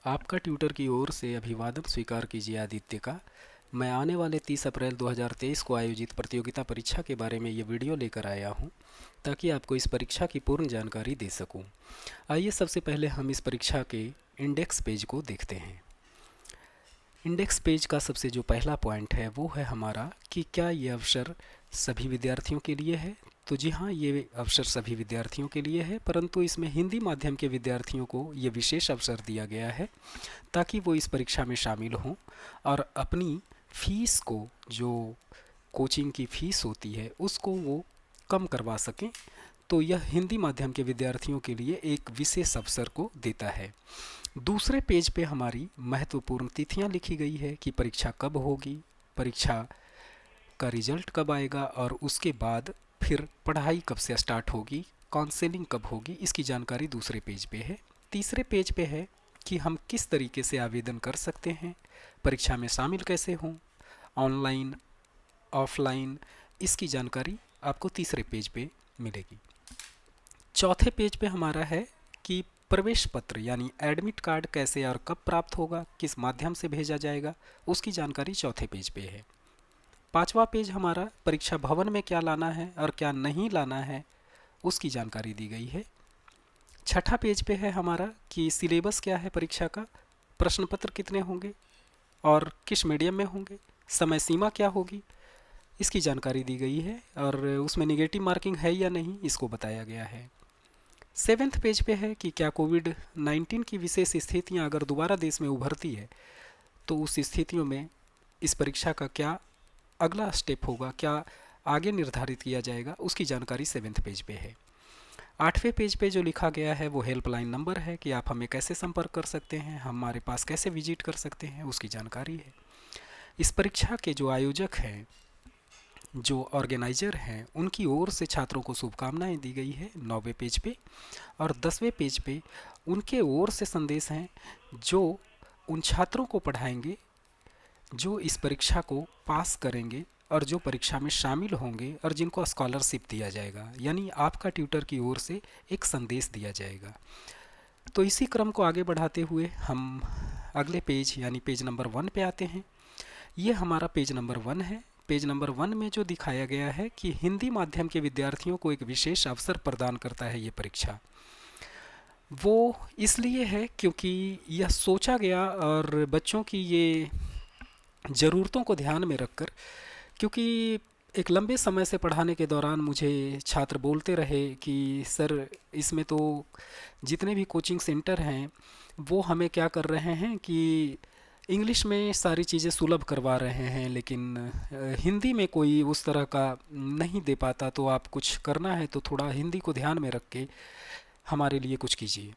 आपका ट्यूटर की ओर से अभिवादन स्वीकार कीजिए आदित्य का। मैं आने वाले 30 अप्रैल 2023 को आयोजित प्रतियोगिता परीक्षा के बारे में ये वीडियो लेकर आया हूँ ताकि आपको इस परीक्षा की पूर्ण जानकारी दे सकूँ। आइए सबसे पहले हम इस परीक्षा के इंडेक्स पेज को देखते हैं। इंडेक्स पेज का सबसे जो पहला पॉइंट है वो है हमारा कि क्या ये अवसर सभी विद्यार्थियों के लिए है। तो जी हाँ, ये अवसर सभी विद्यार्थियों के लिए है, परंतु इसमें हिंदी माध्यम के विद्यार्थियों को ये विशेष अवसर दिया गया है ताकि वो इस परीक्षा में शामिल हों और अपनी फीस को, जो कोचिंग की फीस होती है, उसको वो कम करवा सकें। तो यह हिंदी माध्यम के विद्यार्थियों के लिए एक विशेष अवसर को देता है। दूसरे पेज पे हमारी महत्वपूर्ण तिथियां लिखी गई है कि परीक्षा कब होगी, परीक्षा का रिजल्ट कब आएगा और उसके बाद फिर पढ़ाई कब से स्टार्ट होगी, काउंसलिंग कब होगी, इसकी जानकारी दूसरे पेज पे है। तीसरे पेज पे है कि हम किस तरीके से आवेदन कर सकते हैं, परीक्षा में शामिल कैसे हों, ऑनलाइन ऑफलाइन, इसकी जानकारी आपको तीसरे पेज पे मिलेगी। चौथे पेज पे हमारा है कि प्रवेश पत्र यानी एडमिट कार्ड कैसे और कब प्राप्त होगा, किस माध्यम से भेजा जाएगा, उसकी जानकारी चौथे पेज पे है। पांचवा पेज हमारा परीक्षा भवन में क्या लाना है और क्या नहीं लाना है, उसकी जानकारी दी गई है। छठा पेज पे है हमारा कि सिलेबस क्या है परीक्षा का, प्रश्न पत्र कितने होंगे और किस मीडियम में होंगे, समय सीमा क्या होगी, इसकी जानकारी दी गई है और उसमें निगेटिव मार्किंग है या नहीं, इसको बताया गया है। सेवेंथ पेज पे है कि क्या कोविड-19 की विशेष स्थितियां अगर दोबारा देश में उभरती है तो उस स्थितियों में इस परीक्षा का क्या अगला स्टेप होगा, क्या आगे निर्धारित किया जाएगा, उसकी जानकारी सेवेंथ पेज पे है। आठवें पेज पे जो लिखा गया है वो हेल्पलाइन नंबर है कि आप हमें कैसे संपर्क कर सकते हैं, हमारे पास कैसे विजिट कर सकते हैं, उसकी जानकारी है। इस परीक्षा के जो आयोजक हैं, जो ऑर्गेनाइजर हैं, उनकी ओर से छात्रों को शुभकामनाएं दी गई है 9वें पेज पे। और 10वें पेज पे उनके ओर से संदेश हैं जो उन छात्रों को पढ़ाएंगे जो इस परीक्षा को पास करेंगे और जो परीक्षा में शामिल होंगे और जिनको स्कॉलरशिप दिया जाएगा, यानी आपका ट्यूटर की ओर से एक संदेश दिया जाएगा। तो इसी क्रम को आगे बढ़ाते हुए हम अगले पेज यानी पेज नंबर 1 पे आते हैं। ये हमारा पेज नंबर 1 है। पेज नंबर 1 में जो दिखाया गया है कि हिंदी माध्यम के विद्यार्थियों को एक विशेष अवसर प्रदान करता है ये परीक्षा। वो इसलिए है क्योंकि यह सोचा गया और बच्चों की ये ज़रूरतों को ध्यान में रखकर, क्योंकि एक लंबे समय से पढ़ाने के दौरान मुझे छात्र बोलते रहे कि सर, इसमें तो जितने भी कोचिंग सेंटर हैं वो हमें क्या कर रहे हैं कि इंग्लिश में सारी चीज़ें सुलभ करवा रहे हैं, लेकिन हिंदी में कोई उस तरह का नहीं दे पाता, तो आप कुछ करना है तो थोड़ा हिंदी को ध्यान में रख के हमारे लिए कुछ कीजिए।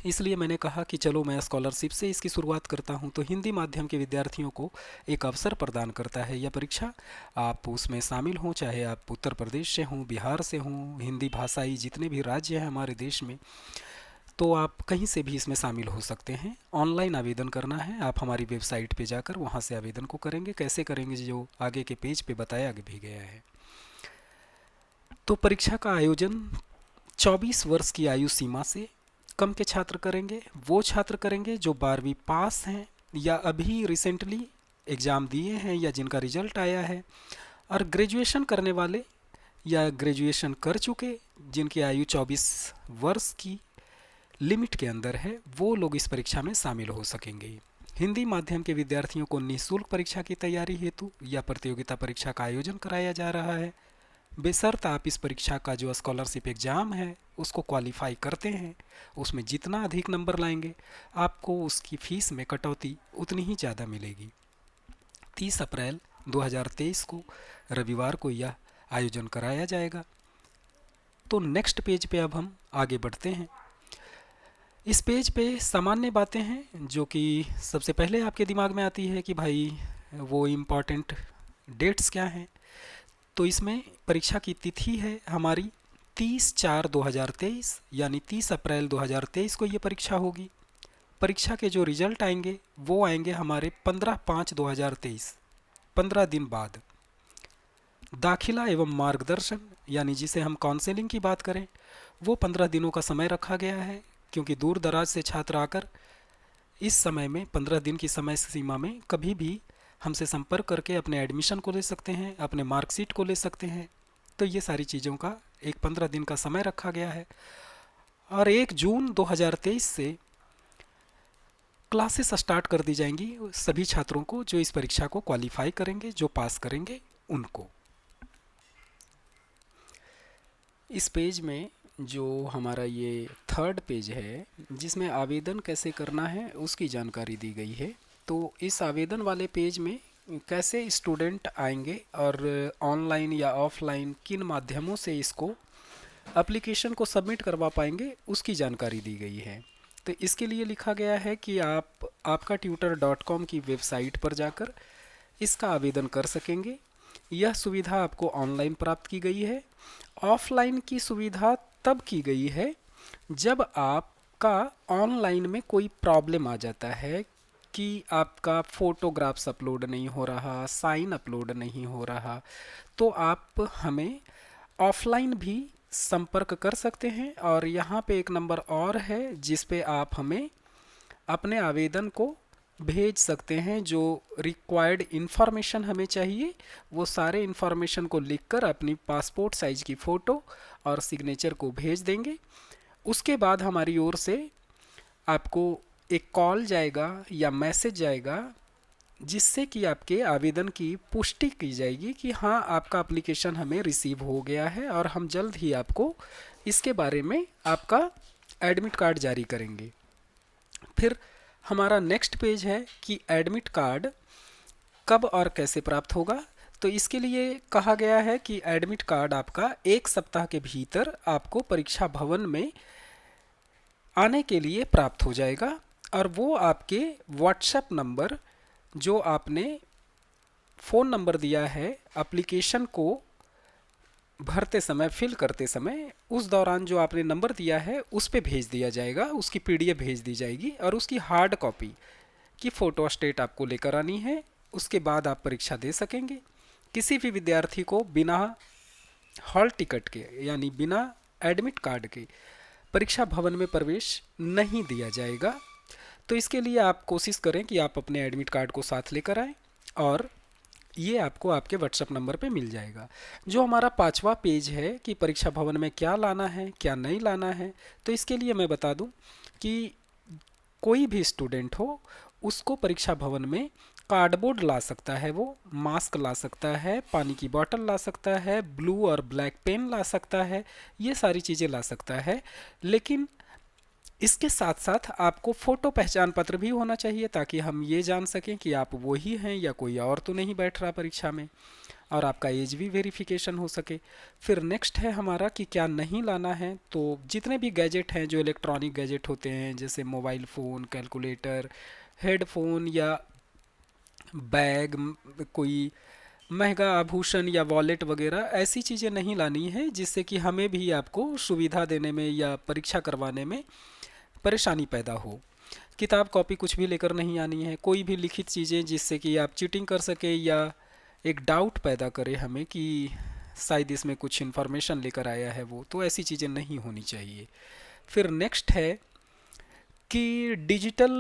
इसलिए मैंने कहा कि चलो मैं स्कॉलरशिप से इसकी शुरुआत करता हूं। तो हिंदी माध्यम के विद्यार्थियों को एक अवसर प्रदान करता है यह परीक्षा। आप उसमें शामिल हों, चाहे आप उत्तर प्रदेश से हों, बिहार से हों, हिंदी भाषाई जितने भी राज्य हैं हमारे देश में, तो आप कहीं से भी इसमें शामिल हो सकते हैं। ऑनलाइन आवेदन करना है, आप हमारी वेबसाइट पे जाकर वहाँ से आवेदन को करेंगे। कैसे करेंगे, जो आगे के पेज पे बताया भी गया है। तो परीक्षा का आयोजन 24 वर्ष की आयु सीमा से कम के छात्र करेंगे। वो छात्र करेंगे जो 12वीं पास हैं या अभी रिसेंटली एग्ज़ाम दिए हैं या जिनका रिजल्ट आया है, और ग्रेजुएशन करने वाले या ग्रेजुएशन कर चुके जिनकी आयु 24 वर्ष की लिमिट के अंदर है, वो लोग इस परीक्षा में शामिल हो सकेंगे। हिंदी माध्यम के विद्यार्थियों को निःशुल्क परीक्षा की तैयारी हेतु या प्रतियोगिता परीक्षा का आयोजन कराया जा रहा है। बेशर्त आप इस परीक्षा का जो स्कॉलरशिप एग्ज़ाम है उसको क्वालिफाई करते हैं, उसमें जितना अधिक नंबर लाएंगे आपको उसकी फ़ीस में कटौती उतनी ही ज़्यादा मिलेगी। 30 अप्रैल 2023 को रविवार को यह आयोजन कराया जाएगा। तो नेक्स्ट पेज पे अब हम आगे बढ़ते हैं। इस पेज पे सामान्य बातें हैं जो कि सबसे पहले आपके दिमाग में आती है कि भाई वो इम्पॉर्टेंट डेट्स क्या हैं। तो इसमें परीक्षा की तिथि है हमारी 30/4/2023, यानी 30 अप्रैल 2023 को ये परीक्षा होगी। परीक्षा के जो रिजल्ट आएंगे वो आएंगे हमारे 15/5/2023, 15 दिन बाद। दाखिला एवं मार्गदर्शन यानी जिसे हम काउंसलिंग की बात करें, वो 15 दिनों का समय रखा गया है, क्योंकि दूर दराज से छात्र आकर इस समय में 15 दिन की समय सीमा में कभी भी हमसे संपर्क करके अपने एडमिशन को ले सकते हैं, अपने मार्कशीट को ले सकते हैं। तो ये सारी चीज़ों का एक 15 दिन का समय रखा गया है। और 1 जून 2023 से क्लासेस स्टार्ट कर दी जाएंगी सभी छात्रों को जो इस परीक्षा को क्वालिफाई करेंगे, जो पास करेंगे उनको। इस पेज में जो हमारा ये थर्ड पेज है जिसमें आवेदन कैसे करना है उसकी जानकारी दी गई है। तो इस आवेदन वाले पेज में कैसे स्टूडेंट आएंगे और ऑनलाइन या ऑफलाइन किन माध्यमों से इसको एप्लीकेशन को सबमिट करवा पाएंगे उसकी जानकारी दी गई है। तो इसके लिए लिखा गया है कि आप आपका tutor.com की वेबसाइट पर जाकर इसका आवेदन कर सकेंगे। यह सुविधा आपको ऑनलाइन प्राप्त की गई है। ऑफलाइन की सुविधा तब की गई है जब आपका ऑनलाइन में कोई प्रॉब्लम आ जाता है कि आपका फ़ोटोग्राफ्स अपलोड नहीं हो रहा, साइन अपलोड नहीं हो रहा, तो आप हमें ऑफलाइन भी संपर्क कर सकते हैं। और यहाँ पे एक नंबर और है जिस पे आप हमें अपने आवेदन को भेज सकते हैं। जो रिक्वायर्ड इन्फॉर्मेशन हमें चाहिए वो सारे इन्फॉर्मेशन को लिखकर अपनी पासपोर्ट साइज की फ़ोटो और सिग्नेचर को भेज देंगे। उसके बाद हमारी ओर से आपको एक कॉल जाएगा या मैसेज जाएगा जिससे कि आपके आवेदन की पुष्टि की जाएगी कि हाँ आपका एप्लीकेशन हमें रिसीव हो गया है और हम जल्द ही आपको इसके बारे में आपका एडमिट कार्ड जारी करेंगे। फिर हमारा नेक्स्ट पेज है कि एडमिट कार्ड कब और कैसे प्राप्त होगा। तो इसके लिए कहा गया है कि एडमिट कार्ड आपका 1 सप्ताह के भीतर आपको परीक्षा भवन में आने के लिए प्राप्त हो जाएगा और वो आपके व्हाट्सएप नंबर जो आपने फ़ोन नंबर दिया है एप्लीकेशन को भरते समय, फिल करते समय, उस दौरान जो आपने नंबर दिया है उस पे भेज दिया जाएगा। उसकी पीडीएफ भेज दी जाएगी और उसकी हार्ड कॉपी की फ़ोटो स्टेट आपको लेकर आनी है। उसके बाद आप परीक्षा दे सकेंगे। किसी भी विद्यार्थी को बिना हॉल टिकट के यानी बिना एडमिट कार्ड के परीक्षा भवन में प्रवेश नहीं दिया जाएगा। तो इसके लिए आप कोशिश करें कि आप अपने एडमिट कार्ड को साथ लेकर आएँ और ये आपको आपके व्हाट्सएप नंबर पे मिल जाएगा। जो हमारा 5वां पेज है कि परीक्षा भवन में क्या लाना है क्या नहीं लाना है, तो इसके लिए मैं बता दूं कि कोई भी स्टूडेंट हो उसको परीक्षा भवन में कार्डबोर्ड ला सकता है, वो मास्क ला सकता है, पानी की बोतल ला सकता है, ब्लू और ब्लैक पेन ला सकता है, ये सारी चीज़ें ला सकता है। लेकिन इसके साथ साथ आपको फ़ोटो पहचान पत्र भी होना चाहिए ताकि हम ये जान सकें कि आप वही हैं या कोई और तो नहीं बैठ रहा परीक्षा में, और आपका एज भी वेरिफिकेशन हो सके। फिर नेक्स्ट है हमारा कि क्या नहीं लाना है। तो जितने भी गैजेट हैं जो इलेक्ट्रॉनिक गैजेट होते हैं जैसे मोबाइल फ़ोन, कैलकुलेटर, हेडफोन या बैग, कोई महंगा आभूषण या वॉलेट वगैरह, ऐसी चीज़ें नहीं लानी है जिससे कि हमें भी आपको सुविधा देने में या परीक्षा करवाने में परेशानी पैदा हो। किताब कॉपी कुछ भी लेकर नहीं आनी है। कोई भी लिखित चीज़ें जिससे कि आप चीटिंग कर सके या एक डाउट पैदा करे हमें कि शायद इसमें कुछ इन्फॉर्मेशन लेकर आया है वो, तो ऐसी चीज़ें नहीं होनी चाहिए। फिर नेक्स्ट है कि डिजिटल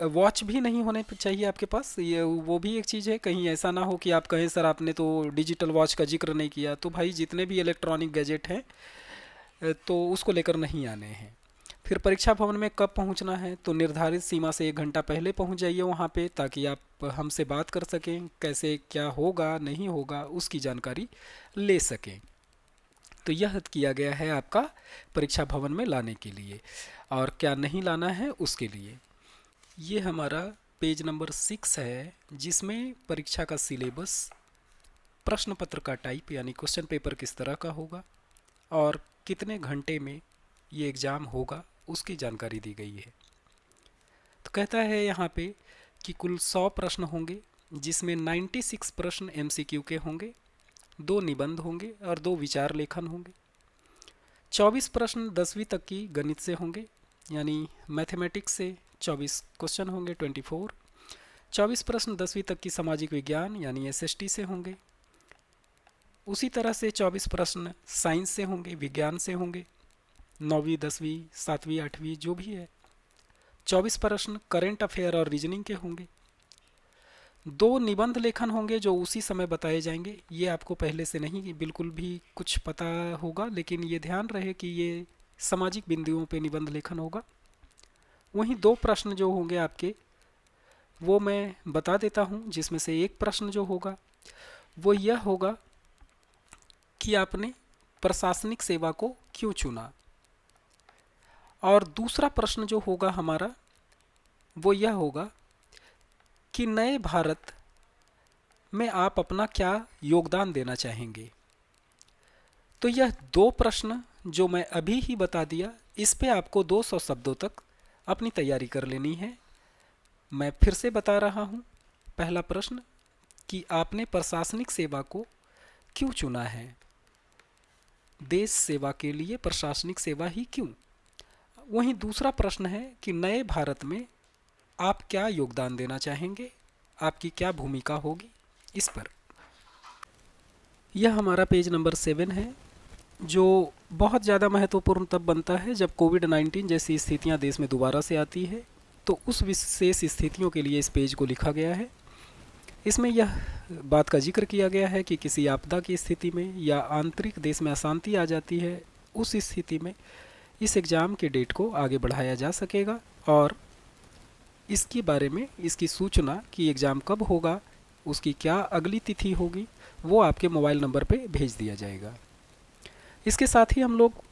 वॉच भी नहीं होने चाहिए आपके पास। ये वो भी एक चीज़ है, कहीं ऐसा ना हो कि आप कहें सर आपने तो डिजिटल वॉच का जिक्र नहीं किया। तो भाई जितने भी इलेक्ट्रॉनिक गैजेट हैं तो उसको लेकर नहीं आने हैं। फिर परीक्षा भवन में कब पहुंचना है, तो निर्धारित सीमा से 1 घंटा पहले पहुंच जाइए वहां पे ताकि आप हमसे बात कर सकें, कैसे क्या होगा नहीं होगा उसकी जानकारी ले सकें। तो यह किया गया है आपका परीक्षा भवन में लाने के लिए, और क्या नहीं लाना है उसके लिए। ये हमारा पेज नंबर 6 है जिसमें परीक्षा का सिलेबस, प्रश्न पत्र का टाइप यानी क्वेश्चन पेपर किस तरह का होगा और कितने घंटे में ये एग्ज़ाम होगा उसकी जानकारी दी गई है। तो कहता है यहाँ पे कि कुल 100 प्रश्न होंगे जिसमें 96 प्रश्न एमसीक्यू के होंगे, 2 निबंध होंगे और 2 विचार लेखन होंगे। 24 प्रश्न 10वीं तक की गणित से होंगे यानी मैथमेटिक्स से 24 क्वेश्चन होंगे 24। 24 प्रश्न 10वीं तक की सामाजिक विज्ञान यानी एसएसटी से होंगे। उसी तरह से 24 प्रश्न साइंस से होंगे, विज्ञान से होंगे, 9वीं 10वीं 7वीं 8वीं जो भी है। 24 प्रश्न करेंट अफेयर और रीजनिंग के होंगे। 2 निबंध लेखन होंगे जो उसी समय बताए जाएंगे। ये आपको पहले से नहीं बिल्कुल भी कुछ पता होगा, लेकिन ये ध्यान रहे कि ये सामाजिक बिंदुओं पे निबंध लेखन होगा। वहीं 2 प्रश्न जो होंगे आपके वो मैं बता देता हूँ, जिसमें से एक प्रश्न जो होगा वो यह होगा कि आपने प्रशासनिक सेवा को क्यों चुना, और दूसरा प्रश्न जो होगा हमारा वो यह होगा कि नए भारत में आप अपना क्या योगदान देना चाहेंगे। तो यह 2 प्रश्न जो मैं अभी ही बता दिया, इस पे आपको 200 शब्दों तक अपनी तैयारी कर लेनी है। मैं फिर से बता रहा हूँ। पहला प्रश्न कि आपने प्रशासनिक सेवा को क्यों चुना है, देश सेवा के लिए प्रशासनिक सेवा ही क्यों। वहीं दूसरा प्रश्न है कि नए भारत में आप क्या योगदान देना चाहेंगे, आपकी क्या भूमिका होगी इस पर। यह हमारा पेज नंबर 7 है, जो बहुत ज़्यादा महत्वपूर्ण तब बनता है जब कोविड-19 जैसी स्थितियां देश में दोबारा से आती है। तो उस विशेष स्थितियों के लिए इस पेज को लिखा गया है। इसमें यह बात का जिक्र किया गया है कि किसी आपदा की स्थिति में या आंतरिक देश में अशांति आ जाती है, उस स्थिति में इस एग्ज़ाम के डेट को आगे बढ़ाया जा सकेगा, और इसके बारे में इसकी सूचना कि एग्ज़ाम कब होगा, उसकी क्या अगली तिथि होगी, वो आपके मोबाइल नंबर पे भेज दिया जाएगा। इसके साथ ही हम लोग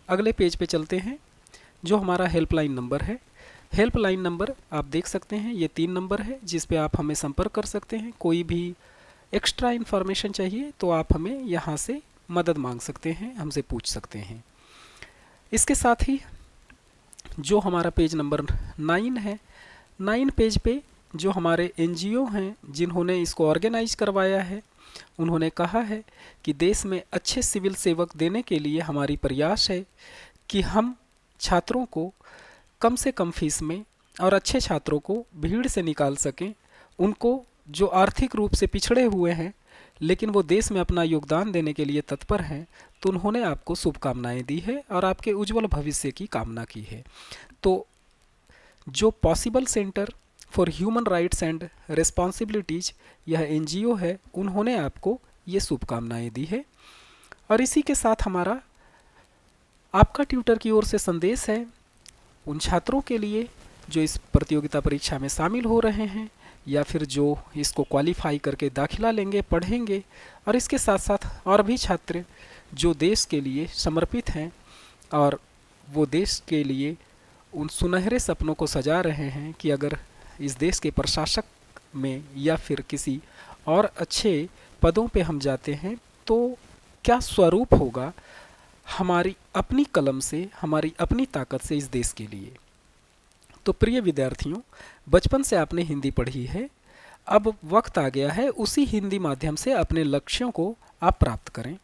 अगले पेज पे चलते हैं, जो हमारा हेल्पलाइन नंबर है। हेल्पलाइन नंबर आप देख सकते हैं, ये 3 नंबर है जिस पे आप हमें संपर्क कर सकते हैं। कोई भी एक्स्ट्रा इन्फॉर्मेशन चाहिए तो आप हमें यहाँ से मदद मांग सकते हैं, हमसे पूछ सकते हैं। इसके साथ ही जो हमारा पेज नंबर 9 है, 9 पेज पे जो हमारे NGO हैं जिन्होंने इसको ऑर्गेनाइज करवाया है, उन्होंने कहा है कि देश में अच्छे सिविल सेवक देने के लिए हमारी प्रयास है कि हम छात्रों को कम से कम फीस में और अच्छे छात्रों को भीड़ से निकाल सकें। उनको जो आर्थिक रूप से पिछड़े हुए हैं लेकिन वो देश में अपना योगदान देने के लिए तत्पर हैं, तो उन्होंने आपको शुभकामनाएं दी है और आपके उज्जवल भविष्य की कामना की है। तो जो possible centre for human rights and responsibilities यह NGO है, उन्होंने आपको ये शुभकामनाएं दी है। और इसी के साथ हमारा आपका ट्यूटर की ओर से संदेश है उन छात्रों के लिए जो इस प्रतियोगिता परीक्षा में शामिल हो रहे हैं या फिर जो इसको क्वालिफाई करके दाखिला लेंगे, पढ़ेंगे, और इसके साथ साथ और भी छात्र जो देश के लिए समर्पित हैं और वो देश के लिए उन सुनहरे सपनों को सजा रहे हैं कि अगर इस देश के प्रशासक में या फिर किसी और अच्छे पदों पे हम जाते हैं तो क्या स्वरूप होगा हमारी अपनी कलम से, हमारी अपनी ताकत से इस देश के लिए। तो प्रिय विद्यार्थियों, बचपन से आपने हिंदी पढ़ी है, अब वक्त आ गया है उसी हिंदी माध्यम से अपने लक्ष्यों को आप प्राप्त करें।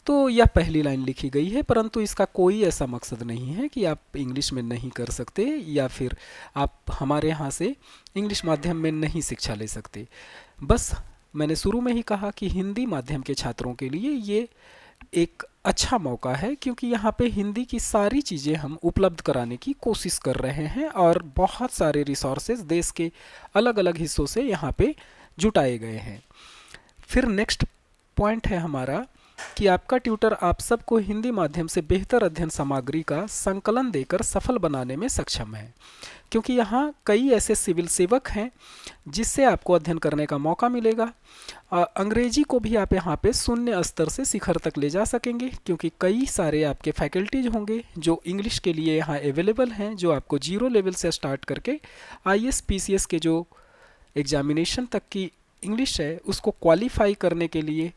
तो यह पहली लाइन लिखी गई है, परंतु इसका कोई ऐसा मकसद नहीं है कि आप इंग्लिश में नहीं कर सकते या फिर आप हमारे यहाँ से इंग्लिश माध्यम में नहीं शिक्षा ले सकते। बस मैंने शुरू में ही कहा कि हिंदी माध्यम के छात्रों के लिए ये एक अच्छा मौका है, क्योंकि यहाँ पे हिंदी की सारी चीज़ें हम उपलब्ध कराने की कोशिश कर रहे हैं और बहुत सारे रिसोर्सेज देश के अलग अलग हिस्सों से यहाँ पे जुटाए गए हैं। फिर नेक्स्ट पॉइंट है हमारा कि आपका ट्यूटर आप सबको हिंदी माध्यम से बेहतर अध्ययन सामग्री का संकलन देकर सफल बनाने में सक्षम है, क्योंकि यहाँ कई ऐसे सिविल सेवक हैं जिससे आपको अध्ययन करने का मौका मिलेगा। अंग्रेजी को भी आप यहाँ पे शून्य स्तर से शिखर तक ले जा सकेंगे, क्योंकि कई सारे आपके फैकल्टीज होंगे जो इंग्लिश के लिए यहाँ अवेलेबल हैं, जो आपको 0 लेवल से स्टार्ट करके IAS PCS के जो एग्जामिनेशन तक की इंग्लिश है उसको क्वालिफाई करने के लिए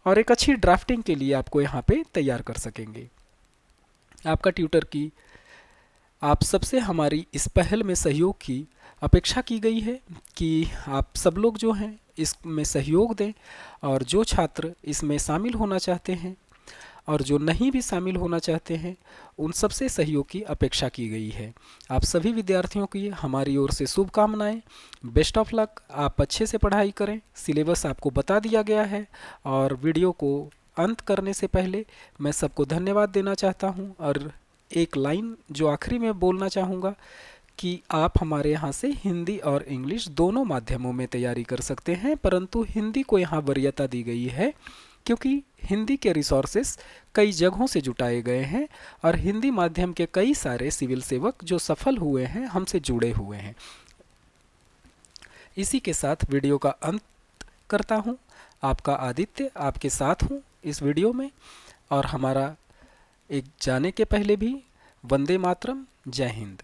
और एक अच्छी ड्राफ्टिंग के लिए आपको यहाँ पे तैयार कर सकेंगे। आपका ट्यूटर की आप सबसे हमारी इस पहल में सहयोग की अपेक्षा की गई है कि आप सब लोग जो हैं इसमें सहयोग दें, और जो छात्र इसमें शामिल होना चाहते हैं और जो नहीं भी शामिल होना चाहते हैं उन सबसे सहयोग की अपेक्षा की गई है। आप सभी विद्यार्थियों की हमारी ओर से शुभकामनाएं। Best of luck. आप अच्छे से पढ़ाई करें। सिलेबस आपको बता दिया गया है, और वीडियो को अंत करने से पहले मैं सबको धन्यवाद देना चाहता हूं और एक लाइन जो आखिरी में बोलना चाहूँगा कि आप हमारे यहाँ से हिंदी और इंग्लिश दोनों माध्यमों में तैयारी कर सकते हैं, परंतु हिंदी को यहाँ वरीयता दी गई है क्योंकि हिंदी के रिसोर्सेस कई जगहों से जुटाए गए हैं और हिंदी माध्यम के कई सारे सिविल सेवक जो सफल हुए हैं हमसे जुड़े हुए हैं। इसी के साथ वीडियो का अंत करता हूँ। आपका आदित्य आपके साथ हूँ इस वीडियो में, और हमारा एक जाने के पहले भी वंदे मातरम, जय हिंद।